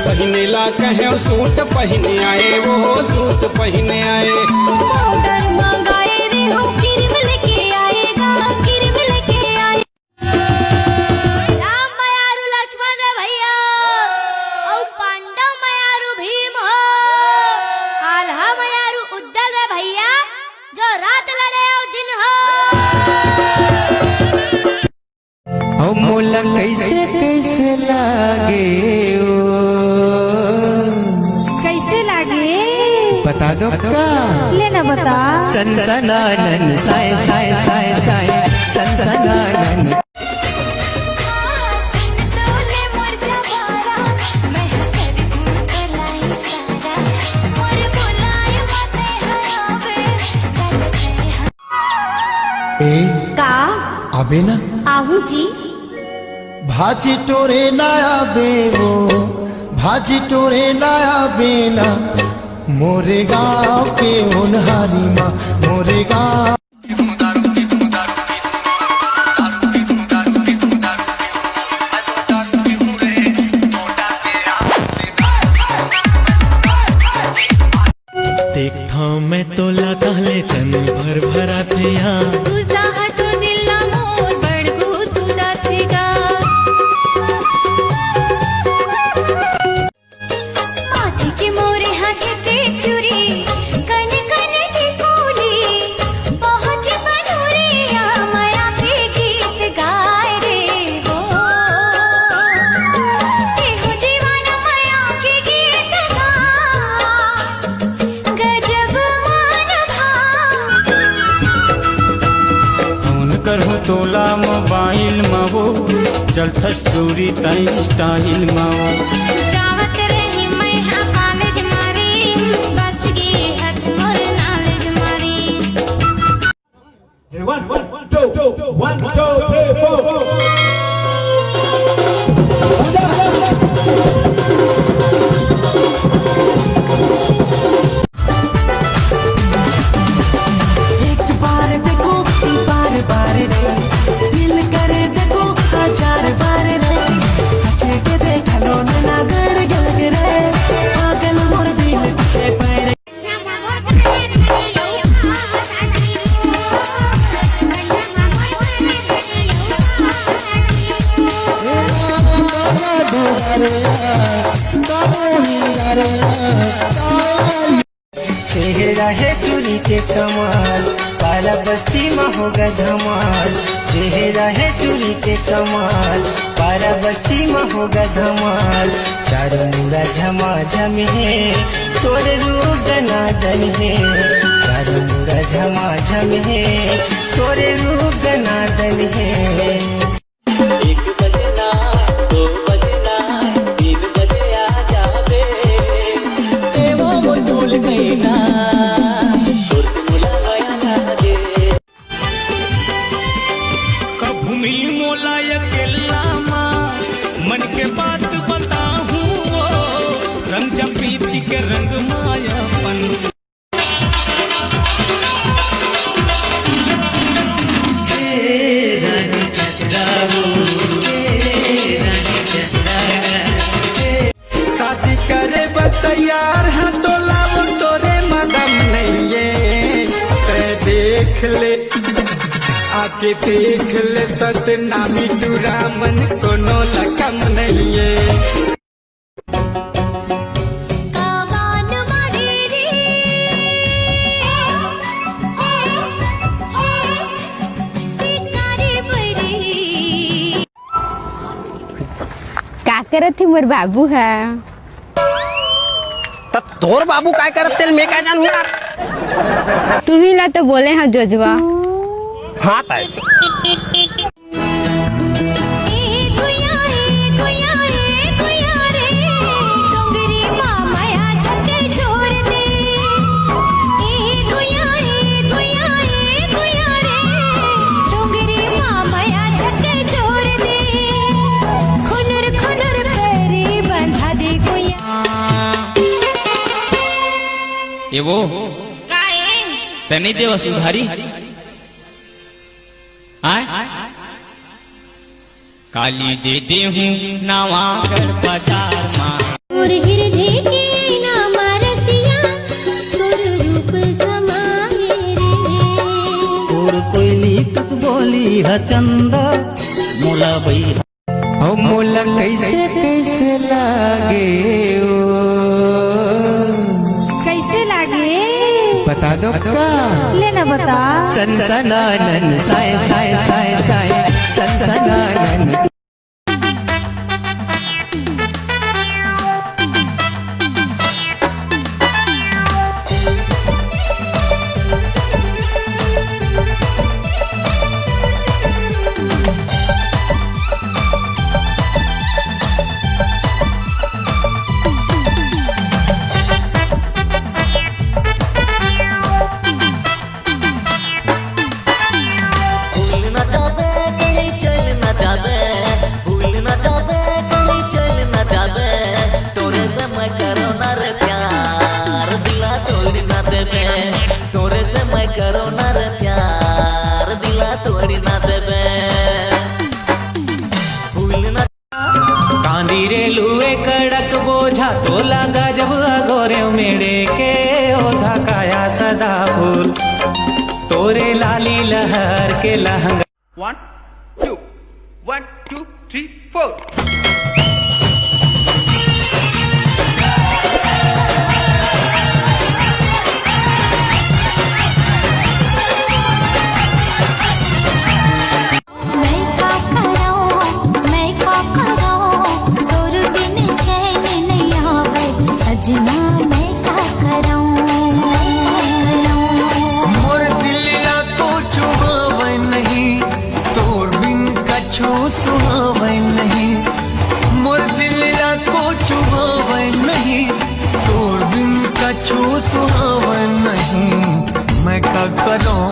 पहनेला कहे सूट पहने आए, वो सूट पहने आए। पाउडर मंगाए रे हो क्रीम लेके आएगा, क्रीम लेके आए। राम मयारु लक्ष्मण रे भैया और पांडव मयारु भीम हो, आल्हा मयारु उद्दल रे भैया जो रात लड़े और दिन हो। ओ मोला कैसे कैसे लागे ओ, कैसे लागे बता दो का लेना बता। सनसनानन साए साए साए साए सनसनानन। का अबे ना आहू जी भाजी टोरे नया बेवो, भाजी टोरे नया बेना मोरे गाँव के होनहारी माँ, मोरे गाँव। देखता मैं तोला कहले तन भर भरा थे तोला मोबाइल मावो चलता स्टोरी ताई स्टाइल मावो। जावत रही मैं हाँ कॉलेज मारी, बस गे हथ मोर नॉलेज मारी। 1 2 1 2 3 4 चेहरा है टूरी के कमाल, पाला बस्ती में होगा धमाल। चेहरा है टूरी के कमाल, पारा बस्ती में होगा धमाल। चारों मुड़ा झमाझम है तोरे रूप दनादन है, चारों मुड़ा झमाझम है तोरे रूप दनादन है। कभू मिल मोला अकेला माँ मन के बात बताहूँ, रंग प्रीति के रंग मायापन। रानी चतराओ, रानी चतरा शादी करे तैयार है तो लाओ तोरे मदम नहीं है। देख ले आके देख ले सतनामी तुरा मन कोनो लकम नहीं है। कावान मारी रे सिकारी बरी। का करत थी मोर बाबू है? तोर बाबू काय करत तेल मैं क्या जानू यार। तू ही ला तो बोले हैं जोजवा। हाँ ताई ये वो तने देवा सुधारी आय काली दे दे हूँ नवा कर बाजार माँ। और हृदय के नाम रसिया तोर रूप समाये रे तोर कोयली तुक बोली ह चंदा मोला बई ओ मोला कैसे कैसे लागे ओ कैसे लागे बता दो का लेना बता सनसनानन साय साय साय साय सनसनानन कांदी रे लुए कड़क बोझा तो लगा जब अगोरे मेरे के ओधा काया सदा फूल तोरे लाली लहर के लहंगा 1 2 1 2 3 4 सजना मैं क्या कराऊं मोर दिल को छुआवे नहीं तोर बिन कछु सुहावे नहीं मोर दिल को छुआवे नहीं तोर बिन कछु सुहावे नहीं मैं क्या करूं